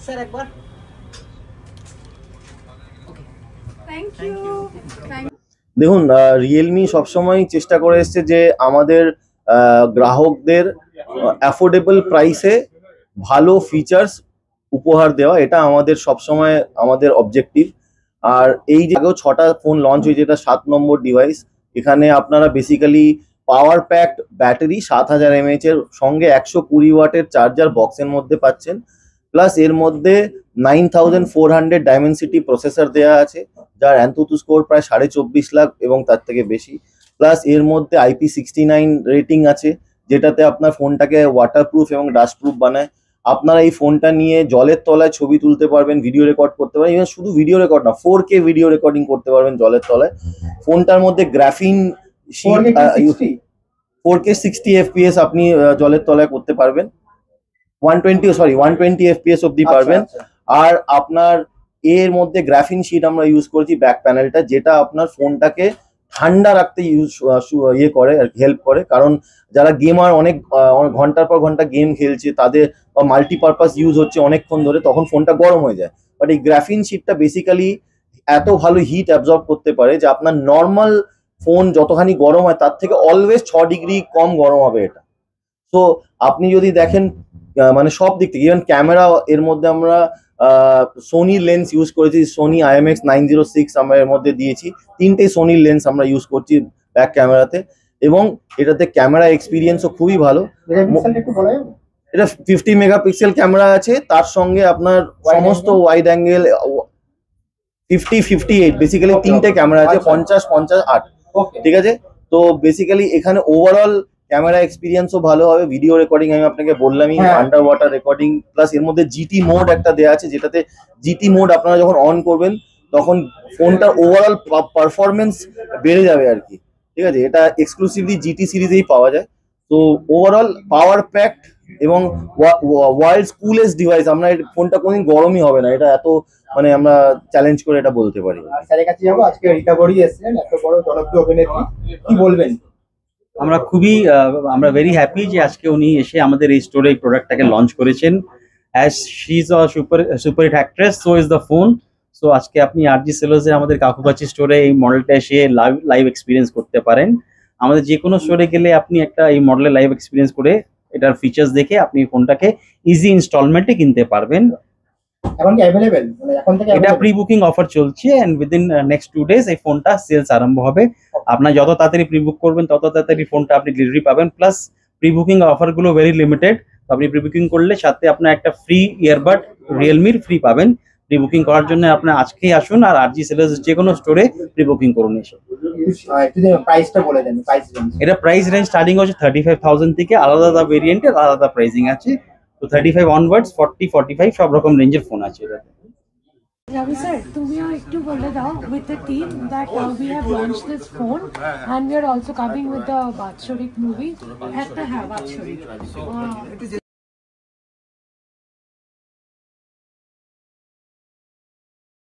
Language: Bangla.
স্যার একবার থ্যাংক ইউ। দেখুন, রিয়েলমি সবসময় চেষ্টা করে এসছে যে আমাদের গ্রাহকদের অ্যাফোর্ডেবল প্রাইসে ভালো ফিচার্স উপহার দেওয়া, এটা আমাদের সবসময় আমাদের অবজেক্টিভ। আর এই জায়গাও 6টা ফোন লঞ্চ হয়েছে, এটা 7 নম্বর ডিভাইস। এখানে আপনারা বেসিক্যালি পাওয়ার প্যাকড ব্যাটারি 7000 mAh এর সঙ্গে 120 ওয়াটের চার্জার বক্সের মধ্যে পাচ্ছেন, প্লাস এর মধ্যে 9400 ডায়মেনসিটি প্রসেসর দেওয়া আছে, যার অ্যান্তুতু স্কোর প্রায় 24.5 লাখ এবং তার থেকে বেশি। প্লাস এর মধ্যে IP69 রেটিং আছে, যেটাতে আপনার ফোনটাকে ওয়াটারপ্রুফ এবং ডাস্টপ্রুফ বানায়। আপনারা এই ফোনটা নিয়ে জলের তলায় ছবি তুলতে পারবেন, ভিডিও রেকর্ড করতে পারবেন, ইভেন শুধু ভিডিও রেকর্ড না 4K ভিডিও রেকর্ডিং করতে পারবেন জলের তলায়। ফোনটার মধ্যে গ্রাফিন 4K 60 FPS আপনি জলের তলায় করতে পারবেন, 120 FPS অব্দি পারবেন। আর আপনার এর মধ্যে গ্রাফিন শীট আমরা ইউজ করেছি ব্যাক প্যানেলটা, যেটা আপনার ফোনটাকে ঠান্ডা রাখতে করে হেল্প করে। কারণ যারা গেমার অনেক ঘন্টার পর ঘন্টা গেম খেলছে, তাদের মাল্টিপারপাস ইউজ হচ্ছে অনেকক্ষণ ধরে, তখন ফোনটা গরম হয়ে যায়। বাট এই গ্রাফিন শীটটা বেসিক্যালি এত ভালো হিট অ্যাবজর্ব করতে পারে যে আপনার নর্মাল ফোন যতখানি গরম হয় তার থেকে অলওয়েজ 6 ডিগ্রি কম গরম হবে এটা। তো আপনি যদি দেখেন মানে সব দিক থেকে, ইভেন ক্যামেরা এর মধ্যে আমরা সোনি লেন্স ইউজ করেছি, সোনি IMX 906 আমরা এর মধ্যে দিয়েছি। 3টে সোনি লেন্স আমরা ইউজ করছি ব্যাক ক্যামেরাতে, এবং এটাতে ক্যামেরা এক্সপিরিয়েন্সও খুবই ভালো। এটা 50 মেগাপিক্সেল ক্যামেরা আছে, তার সঙ্গে আপনার সমস্ত ওয়াইড অ্যাঙ্গেল 50-58 বেসিক্যালি 3টে ক্যামেরা আছে, 50-50-8, ঠিক আছে। তো বেসিক্যালি এখানে ওভারঅল ক্যামেরা এক্সপিরিয়েন্সও ভালো হবে, ভিডিও রেকর্ডিং আমি আপনাকে বললামই, আন্ডার ওয়াটার রেকর্ডিং, প্লাস এর মধ্যে জিটি মোড একটা দেওয়া আছে, যেটাতে জিটি মোড আপনারা যখন অন করবেন তখন ফোনটার ওভারঅল পারফরমেন্স বেড়ে যাবে আর কি, ঠিক আছে। এটা এক্সক্লুসিভলি জিটি সিরিজেই পাওয়া যায়। তো ওভারঅল পাওয়ার প্যাকড এবং ওয়ার্ল্ডস কুলেস্ট ডিভাইস। আমরা এই ফোনটা কোনদিন গরমই হবে না, এটা এত মানে আমরা চ্যালেঞ্জ করে এটা বলতে পারি। স্যারের কাছে যাবো, আজকে রিতা বড়ি এসেছেন, এত বড় জনপ্রিয় অভিনেত্রী, কি বলবেন? আমরা ভেরি হ্যাপি যে আজকে উনি এসে আমাদের এই স্টোরে এই প্রোডাক্টটাকে লঞ্চ করেছেন। As she is a super hit actress, so is the phone. So আজকে আপনি RG সেলার্সে আমাদের কাকুকাচি স্টোরে এই মডেলটা এসে লাইভ এক্সপিরিয়েন্স করতে পারেন। আমাদের যে কোনো স্টোরে গেলে আপনি একটা এই মডেলের লাইভ এক্সপিরিয়েন্স করে এটার ফিচার্স দেখে আপনি ফোনটাকে ইজি ইনস্টলমেন্টে কিনতে পারবেন। এখন কি अवेलेबल, মানে এখন থেকে এটা প্রি বুকিং অফার চলছে, এন্ড উইদিন নেক্সট 2 ডেজ এই ফোনটা সেলস আরম্ভ হবে। আপনার যত তাড়াতাড়ি প্রি বুক করবেন তত তাড়াতাড়ি ফোনটা আপনি ডেলিভারি পাবেন। প্লাস প্রি বুকিং অফার গুলো ভেরি লিমিটেড, আপনি প্রি বুকিং করলে সাথে আপনার একটা ফ্রি ইয়ারবাড রিয়েলমির ফ্রি পাবেন। প্রি বুকিং করার জন্য আপনি আজকেই আসুন আর RG সেলার্স যে কোনো স্টোরে প্রি বুকিং করুন এসে। প্রাইসটা বলে দেন, প্রাইস রেঞ্জ। এটা প্রাইস রেঞ্জ স্টার্টিং হচ্ছে 35,000 থেকে, আলাদা আলাদা ভেরিয়েন্টের আলাদা প্রাইসিং আছে। তো 35 অনওয়ার্ডস 40-45 সব রকম রেঞ্জের ফোন আছে এটাতে। Ravi sir, তুমিও একটু বলে দাও with the team that we have launched this phone and we are also coming with the Batshurik movie at the Batshurik.